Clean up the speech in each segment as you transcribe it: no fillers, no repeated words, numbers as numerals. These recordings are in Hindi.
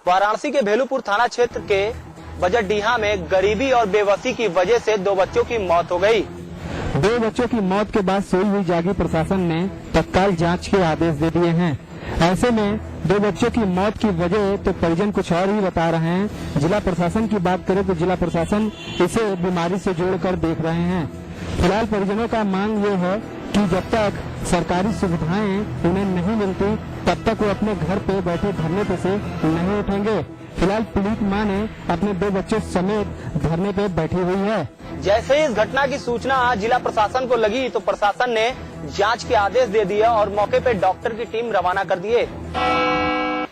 वाराणसी के भेलूपुर थाना क्षेत्र के बजटडीहा में गरीबी और बेबसी की वजह से 2 बच्चों की मौत हो गई। 2 बच्चों की मौत के बाद सोई हुई जागी प्रशासन ने तत्काल जांच के आदेश दे दिए हैं। ऐसे में 2 बच्चों की मौत की वजह तो परिजन कुछ और ही बता रहे हैं। जिला प्रशासन की बात करें तो जिला प्रशासन इसे बीमारी से जोड़कर देख रहे हैं। फिलहाल परिजनों का मांग ये है कि जब तक सरकारी सुविधाएं उन्हें नहीं मिलती तब तक वो अपने घर पे बैठे धरने पे से नहीं उठेंगे। फिलहाल पीड़ित मां ने अपने 2 बच्चों समेत धरने पे बैठी हुई है। जैसे ही इस घटना की सूचना जिला प्रशासन को लगी तो प्रशासन ने जांच के आदेश दे दिया और मौके पे डॉक्टर की टीम रवाना कर दिए।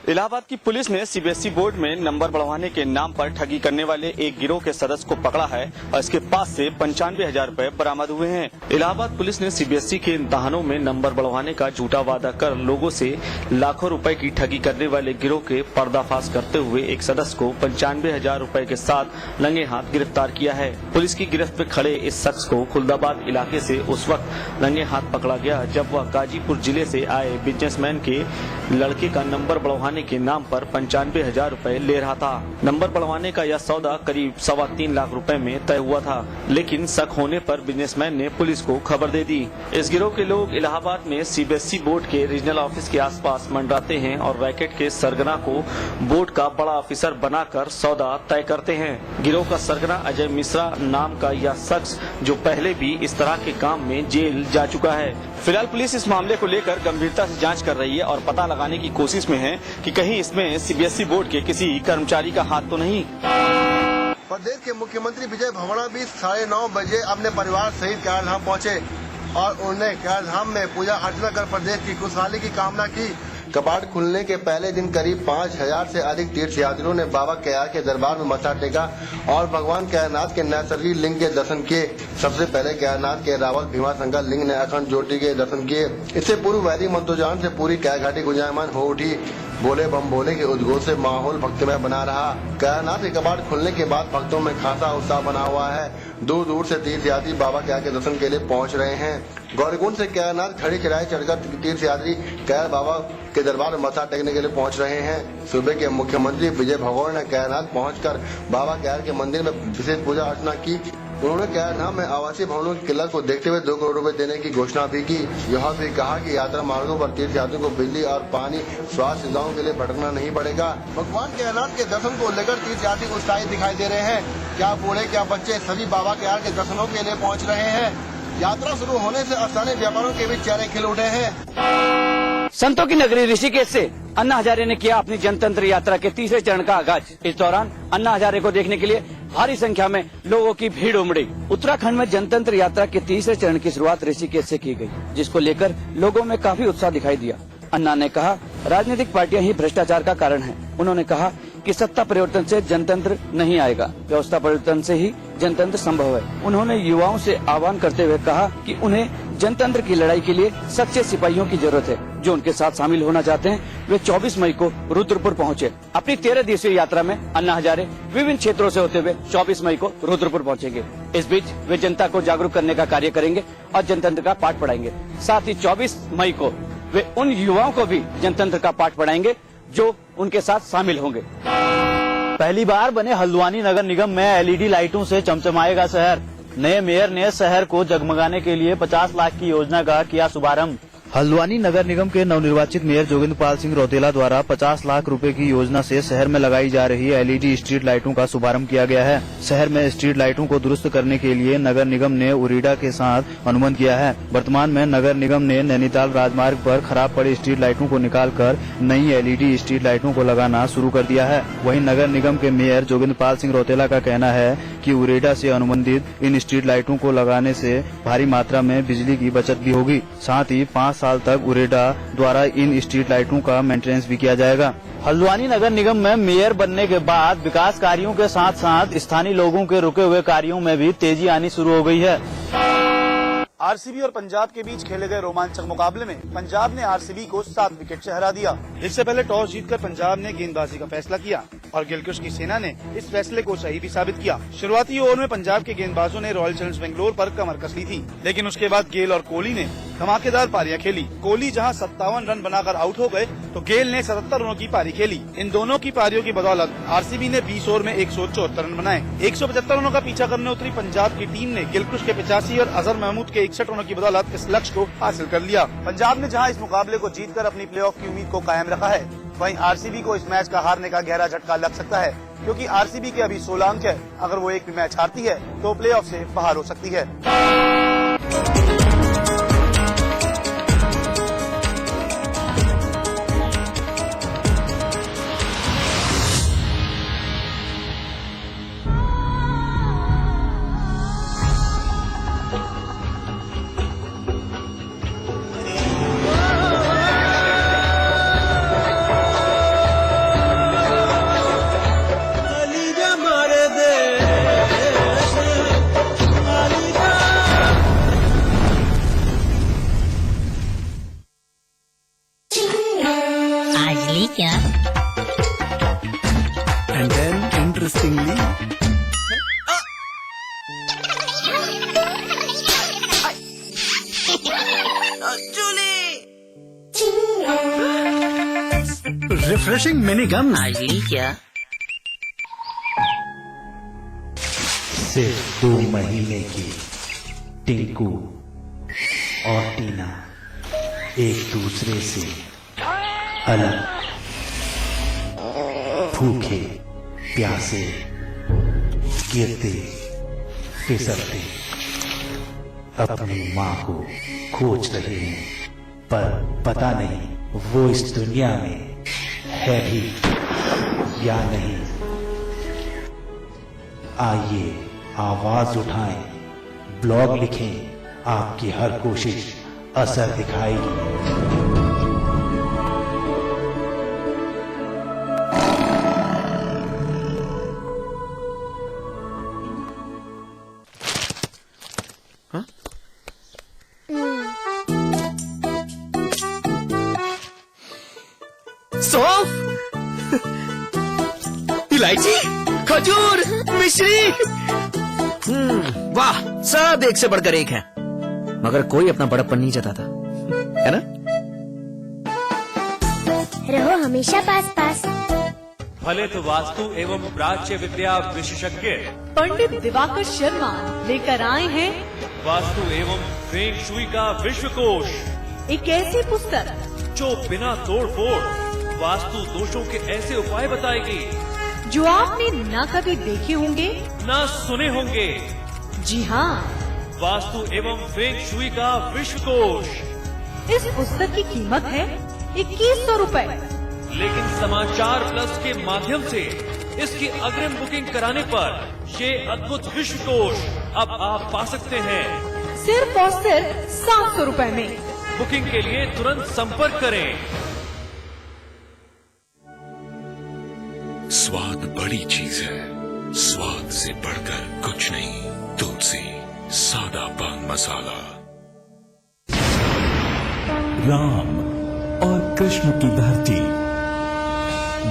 इलाहाबाद की पुलिस ने सीबीएसई बोर्ड में नंबर बढ़वाने के नाम पर ठगी करने वाले एक गिरोह के सदस्य को पकड़ा है और इसके पास से 95,000 रूपए बरामद हुए हैं। इलाहाबाद पुलिस ने सीबीएसई के इम्तिहानों में नंबर बढ़वाने का झूठा वादा कर लोगों से लाखों रुपए की ठगी करने वाले गिरोह के पर्दाफाश करते हुए एक सदस्य को 95,000 रूपए के साथ रंगे हाथ गिरफ्तार किया है। पुलिस की गिरफ्त में खड़े इस शख्स को खुलदाबाद इलाके से उस वक्त रंगे हाथ पकड़ा गया जब वह गाजीपुर जिले से आए बिजनेसमैन के लड़के का नंबर बढ़वाने के नाम पर 95,000 रूपए ले रहा था। नंबर बढ़वाने का यह सौदा करीब 3.25 लाख रुपए में तय हुआ था, लेकिन शक होने पर बिजनेसमैन ने पुलिस को खबर दे दी। इस गिरोह के लोग इलाहाबाद में सीबीएसई बोर्ड के रीजनल ऑफिस के आसपास मंडराते हैं और रैकेट के सरगना को बोर्ड का बड़ा ऑफिसर बनाकर सौदा तय करते हैं। गिरोह का सरगना अजय मिश्रा नाम का यह शख्स जो पहले भी इस तरह के काम में जेल जा चुका है। फिलहाल पुलिस इस मामले को लेकर गंभीरता से जांच कर रही है और पता लगाने की कोशिश में है कि कहीं इसमें सीबीएसई बोर्ड के किसी कर्मचारी का हाथ तो नहीं। प्रदेश के मुख्यमंत्री विजय फडणवीस 9:30 बजे अपने परिवार सहित कैलाश पहुंचे और उन्होंने कैलाश में पूजा अर्चना कर प्रदेश की खुशहाली की कामना की। कपाट खुलने के पहले दिन करीब 5,000 से अधिक तीर्थयात्रियों ने बाबा केदार के दरबार में मत्था टेका और भगवान केदारनाथ के नैसर्गिक लिंग के दर्शन किए। सबसे पहले केदारनाथ के रावल भीमाशंकर लिंग ने अखंड ज्योति के दर्शन किए। इससे पूर्व वैदिक मंत्रोच्चारण से पूरी कैलाश घाटी गुंजायमान हो उठी। बोले बम बोले के उद्घोष से माहौल भक्तिमय बना रहा। केदारनाथ के कपाट खुलने के बाद भक्तों में खासा उत्साह बना हुआ है। दूर दूर से तीर्थयात्री बाबा केदार के दर्शन के लिए पहुंच रहे हैं। गौरीकुंड से केदारनाथ खड़ी चढ़ाई चढ़कर तीर्थयात्री केदार बाबा के दरबार में मत्था टेकने के लिए पहुंच रहे हैं। सूबे के मुख्यमंत्री विजय भगोड़ ने केदारनाथ पहुंचकर बाबा केदार के मंदिर में विशेष पूजा अर्चना की। उन्होंने केदारनाथ में आवासीय भवनों की किल्लत को देखते हुए 2 करोड़ रुपए देने की घोषणा भी की। यह भी कहा कि यात्रा मार्गों पर तीर्थयात्रियों को बिजली और पानी स्वास्थ्य सुविधाओं के लिए भटकना नहीं पड़ेगा। भगवान केदारनाथ के दर्शन को लेकर तीर्थयात्री उत्साहित दिखाई दे रहे हैं। क्या बूढ़े क्या बच्चे सभी बाबा केदार के दर्शनों के लिए पहुँच रहे हैं। यात्रा शुरू होने से स्थानीय व्यापारियों के भी चेहरे खिल उठे हैं। संतों की नगरी ऋषिकेश से अन्ना हजारे ने किया अपनी जनतंत्र यात्रा के 3रे चरण का आगाज। इस दौरान अन्ना हजारे को देखने के लिए भारी संख्या में लोगों की भीड़ उमड़ी। उत्तराखंड में जनतंत्र यात्रा के 3रे चरण की शुरुआत ऋषिकेश से की गई, जिसको लेकर लोगों में काफी उत्साह दिखाई दिया। अन्ना ने कहा, राजनीतिक पार्टियां ही भ्रष्टाचार का कारण हैं। उन्होंने कहा कि सत्ता परिवर्तन से जनतंत्र नहीं आएगा, व्यवस्था परिवर्तन से ही जनतंत्र संभव है। उन्होंने युवाओं से आह्वान करते हुए कहा कि उन्हें जनतंत्र की लड़ाई के लिए सच्चे सिपाहियों की जरूरत है। जो उनके साथ शामिल होना चाहते हैं वे 24 मई को रुद्रपुर पहुंचे। अपनी 13 दिवसीय यात्रा में अन्ना हजारे विभिन्न क्षेत्रों से होते हुए 24 मई को रुद्रपुर पहुंचेंगे। इस बीच वे जनता को जागरूक करने का कार्य करेंगे और जनतंत्र का पाठ पढ़ाएंगे। साथ ही 24 मई को वे उन युवाओं को भी जनतंत्र का पाठ पढ़ाएंगे जो उनके साथ शामिल होंगे। पहली बार बने हल्द्वानी नगर निगम में एलईडी लाइटों से चमचमाएगा शहर। नए मेयर ने शहर को जगमगाने के लिए 50 लाख की योजना का किया शुभारंभ। हल्द्वानी नगर निगम के नवनिर्वाचित मेयर जोगिंद्रपाल सिंह रौतेला द्वारा 50 लाख रुपए की योजना से शहर में लगाई जा रही एलईडी स्ट्रीट लाइटों का शुभारंभ किया गया है। शहर में स्ट्रीट लाइटों को दुरुस्त करने के लिए नगर निगम ने उरीडा के साथ अनुबंध किया है। वर्तमान में नगर निगम ने नैनीताल राजमार्ग पर खराब पड़ी स्ट्रीट लाइटों को निकालकर नई एलईडी स्ट्रीट लाइटों को लगाना शुरू कर दिया है। वहीं नगर निगम के मेयर जोगिंद्रपाल सिंह रौतेला का कहना है कि उरीडा से अनुबंधित इन स्ट्रीट लाइटों को लगाने से भारी मात्रा में बिजली की बचत भी होगी। साथ ही 5 साल तक उरेडा द्वारा इन स्ट्रीट लाइटों का मेंटेनेंस भी किया जाएगा। हल्द्वानी नगर निगम में मेयर बनने के बाद विकास कार्यों के साथ साथ स्थानीय लोगों के रुके हुए कार्यों में भी तेजी आनी शुरू हो गई है। आरसीबी और पंजाब के बीच खेले गए रोमांचक मुकाबले में पंजाब ने आरसीबी को 7 विकेट से हरा दिया। इससे पहले टॉस जीतकर पंजाब ने गेंदबाजी का फैसला किया। और गिलक्रिस्ट की सेना ने इस फैसले को सही भी साबित किया। शुरुआती ओवर में पंजाब के गेंदबाजों ने रॉयल चैलेंजर्स बेंगलोर पर कमर कस ली थी, लेकिन उसके बाद गेल और कोहली ने धमाकेदार पारियां खेली। कोहली जहां 57 रन बनाकर आउट हो गए तो गेल ने 77 रनों की पारी खेली। इन दोनों की पारियों की बदौलत आरसीबी ने 20 ओवर में 174 रन बनाए। 175 रनों का पीछा करने उतरी पंजाब की टीम ने गिलक्रिस्ट के 85 और अजहर महमूद के 61 रनों की बदौलत इस लक्ष्य को हासिल कर लिया। पंजाब ने जहां इस मुकाबले को जीतकर अपनी प्लेऑफ की उम्मीद को कायम रखा है, वहीं आरसीबी को इस मैच का हारने का गहरा झटका लग सकता है, क्योंकि आरसीबी के अभी 16 अंक है। अगर वो एक भी मैच हारती है तो प्लेऑफ से बाहर हो सकती है। क्या? And then interestingly, refreshing mini gums. आज ली क्या? सिर्फ 2 महीने की टिंकू और टीना एक दूसरे से अलग, भूखे प्यासे गिरते फिसलते अपनी माँ को खोज रहे हैं, पर पता नहीं वो इस दुनिया में है भी या नहीं। आइए आवाज उठाएं, ब्लॉग लिखें, आपकी हर कोशिश असर दिखाएगी। सौंफ, इलायची, खजूर, मिश्री, वाह, सब एक से बढ़कर एक है, मगर कोई अपना बड़प्पन नहीं जताता, है ना? रहो हमेशा पास पास। फलित वास्तु एवं प्राच्य विद्या विशेषज्ञ पंडित दिवाकर शर्मा लेकर आए हैं वास्तु एवं फेंग शुई का विश्वकोश, एक ऐसी पुस्तक जो बिना तोड़ फोड़ वास्तु दोषों के ऐसे उपाय बताएगी जो आपने ना कभी देखे होंगे ना सुने होंगे। जी हाँ, वास्तु एवं फेंग शुई का विश्वकोश। इस पुस्तक की कीमत है 2100 रुपए, लेकिन समाचार प्लस के माध्यम से इसकी अग्रिम बुकिंग कराने पर ये अद्भुत विश्वकोश अब आप पा सकते हैं सिर्फ और सिर्फ 700 रुपए में। बुकिंग के लिए तुरंत संपर्क करें। स्वाद बड़ी चीज है, स्वाद से बढ़कर कुछ नहीं। तुलसी सादा पान मसाला। राम और कृष्ण की धरती,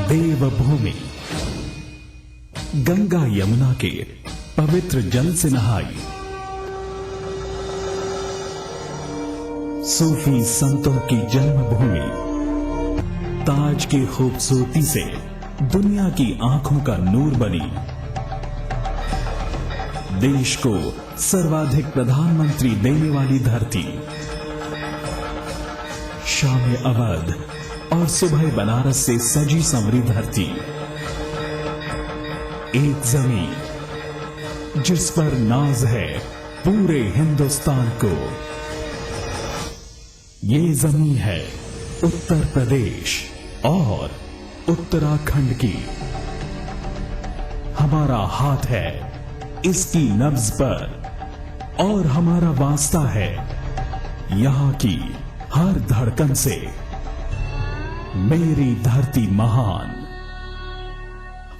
देवभूमि, गंगा यमुना के पवित्र जल से नहाई, सूफी संतों की जन्मभूमि, ताज की खूबसूरती से दुनिया की आंखों का नूर बनी, देश को सर्वाधिक प्रधानमंत्री देने वाली धरती, शाम अवध और सुबह बनारस से सजी संवरी धरती, एक जमीन जिस पर नाज है पूरे हिंदुस्तान को। ये जमीन है उत्तर प्रदेश और उत्तराखंड की। हमारा हाथ है इसकी नब्ज पर और हमारा वास्ता है यहां की हर धड़कन से। मेरी धरती महान।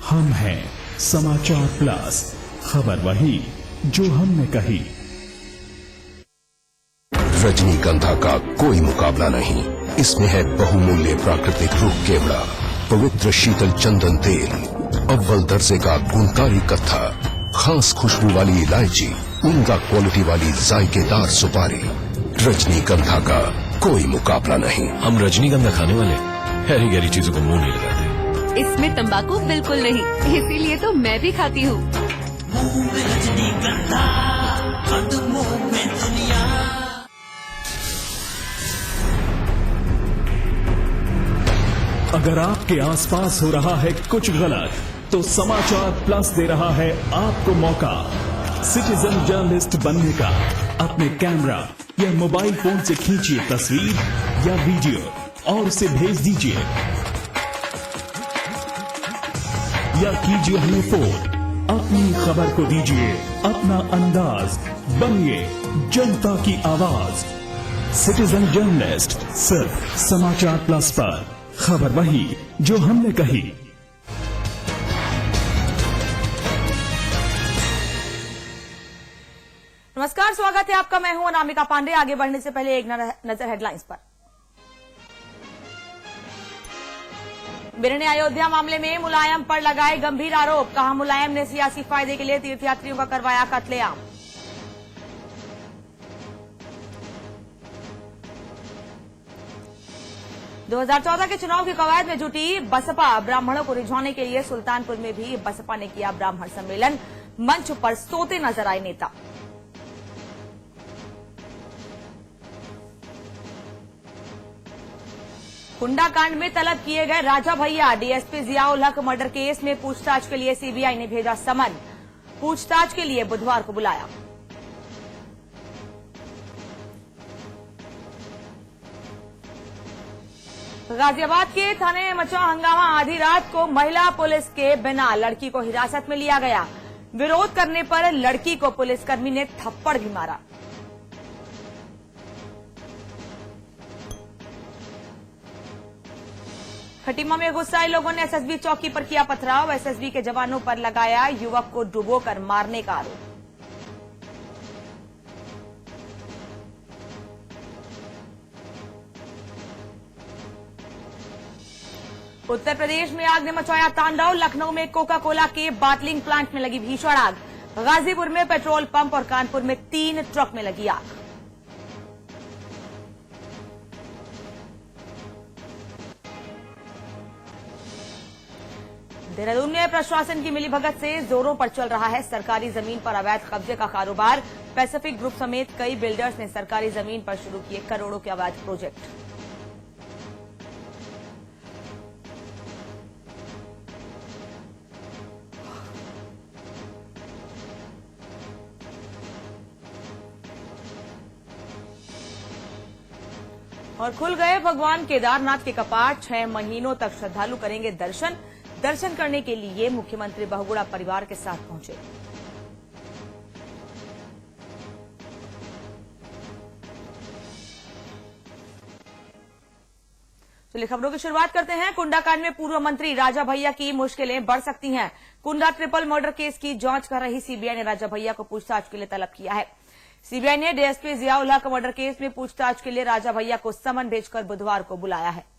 हम हैं समाचार प्लस, खबर वही जो हमने कही। रजनीगंधा का कोई मुकाबला नहीं, इसमें है बहुमूल्य प्राकृतिक रूप केवड़ा। पवित्र शीतल चंदन तेल, अव्वल दर्जे का गुणकारी कत्था, खास खुशबू वाली इलायची, उम्दा क्वालिटी वाली जायकेदार सुपारी, रजनीगंधा का कोई मुकाबला नहीं। हम रजनीगंधा खाने वाले गहरी गहरी चीजों को मुंह नहीं लगाते। इसमें तंबाकू बिल्कुल नहीं, इसीलिए तो मैं भी खाती हूँ। अगर आपके आसपास हो रहा है कुछ गलत, तो समाचार प्लस दे रहा है आपको मौका सिटीजन जर्नलिस्ट बनने का। अपने कैमरा या मोबाइल फोन से खींचिए तस्वीर या वीडियो और उसे भेज दीजिए, या कीजिए हमें फोन। अपनी खबर को दीजिए अपना अंदाज, बनिए जनता की आवाज। सिटीजन जर्नलिस्ट सिर्फ समाचार प्लस पर, खबर वही जो हमने कही। नमस्कार, स्वागत है आपका। मैं हूं अनामिका पांडे। आगे बढ़ने से पहले एक नजर हेडलाइंस पर। निर्णय अयोध्या मामले में मुलायम पर लगाए गंभीर आरोप। कहा, मुलायम ने सियासी फायदे के लिए तीर्थयात्रियों का करवाया कत्लेआम। दो 2014 के चुनाव की कवायद में जुटी बसपा ब्राह्मणों को रिझाने के लिए सुल्तानपुर में भी बसपा ने किया ब्राह्मण सम्मेलन। मंच पर सोते नजर आए नेता। कुंडा कांड में तलब किए गए राजा भैया, डीएसपी जियाउल हक मर्डर केस में पूछताछ के लिए सीबीआई ने भेजा समन। पूछताछ के लिए बुधवार को बुलाया। गाजियाबाद के थाने में मचा हंगामा। आधी रात को महिला पुलिस के बिना लड़की को हिरासत में लिया गया। विरोध करने पर लड़की को पुलिसकर्मी ने थप्पड़ भी मारा। खटीमा में गुस्साए लोगों ने एसएसबी चौकी पर किया पथराव। एसएसबी के जवानों पर लगाया युवक को डुबोकर मारने का आरोप। उत्तर प्रदेश में आग ने मचाया तांडव। लखनऊ में कोका कोला के बॉटलिंग प्लांट में लगी भीषण आग। गाजीपुर में पेट्रोल पंप और कानपुर में 3 ट्रक में लगी आग। देहरादून में प्रशासन की मिलीभगत से जोरों पर चल रहा है सरकारी जमीन पर अवैध कब्जे का कारोबार। पैसिफिक ग्रुप समेत कई बिल्डर्स ने सरकारी जमीन पर शुरू किए करोड़ों के अवैध प्रोजेक्ट। और खुल गए भगवान केदारनाथ के कपाट। 6 महीनों तक श्रद्धालु करेंगे दर्शन। दर्शन करने के लिए मुख्यमंत्री बहुगुणा परिवार के साथ पहुंचे। चलिए खबरों की शुरुआत करते हैं। कुंडा कांड में पूर्व मंत्री राजा भैया की मुश्किलें बढ़ सकती हैं। कुंडा ट्रिपल मर्डर केस की जांच कर रही सीबीआई ने राजा भैया को पूछताछ के लिए तलब किया है। सीबीआई ने डीएसपी जियाउल हक मर्डर केस में पूछताछ के लिए राजा भैया को समन भेजकर बुधवार को बुलाया है।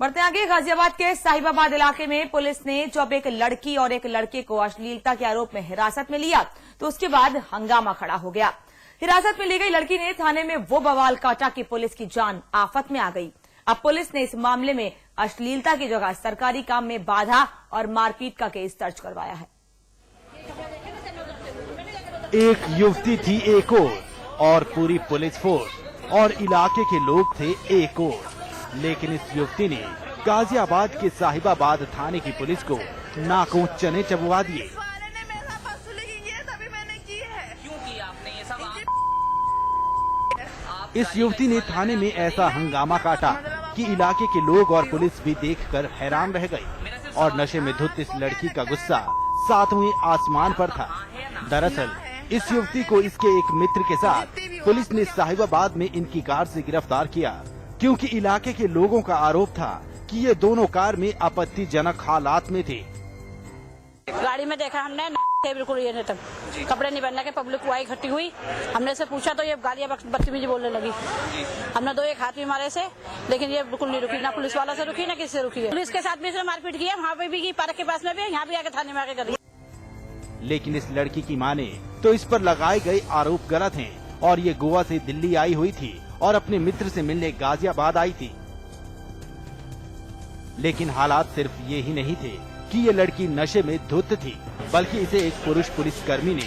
बढ़ते आगे, गाजियाबाद के साहिबाबाद इलाके में पुलिस ने जब एक लड़की और एक लड़के को अश्लीलता के आरोप में हिरासत में लिया तो उसके बाद हंगामा खड़ा हो गया। हिरासत में ली गई लड़की ने थाने में वो बवाल काटा कि पुलिस की जान आफत में आ गई। अब पुलिस ने इस मामले में अश्लीलता की जगह सरकारी काम में बाधा और मारपीट का केस दर्ज करवाया है। एक युवती थी एक और पूरी पुलिस फोर्स और इलाके के लोग थे एक और, लेकिन इस युवती ने गाजियाबाद के साहिबाबाद थाने की पुलिस को नाकों चने चबवा दिए। इस युवती ने थाने में ऐसा हंगामा काटा कि इलाके के लोग और पुलिस भी देखकर हैरान रह गई और नशे में धुत इस लड़की का गुस्सा 7वें आसमान पर था। दरअसल इस युवती को इसके एक मित्र के साथ पुलिस ने साहिबाबाद में इनकी कार से गिरफ्तार किया, क्योंकि इलाके के लोगों का आरोप था कि ये दोनों कार में आपत्तिजनक हालात में थे। गाड़ी में देखा हमने बिल्कुल ये नहीं तक कपड़े नहीं पहनने के पब्लिक हुआ इकट्ठी हुई। हमने से पूछा तो ये गालियां बदतमीजी बोलने लगी। हमने 2 एक हाथ भी मारे से, लेकिन ये बिल्कुल नहीं रुकी, ना पुलिस वाला से रुकी ना किसी से रुकी है। पुलिस के साथ भी इसने मारपीट की है, वहाँ पे भी की, पार्क के पास में भी, यहाँ भी आके थाने में आके करी। लेकिन इस लड़की की माने तो इस पर लगाए गए आरोप गलत हैं और ये गोवा से दिल्ली आई हुई थी और अपने मित्र से मिलने गाजियाबाद आई थी। लेकिन हालात सिर्फ ये ही नहीं थे कि ये लड़की नशे में धुत थी, बल्कि इसे एक पुरुष पुलिसकर्मी ने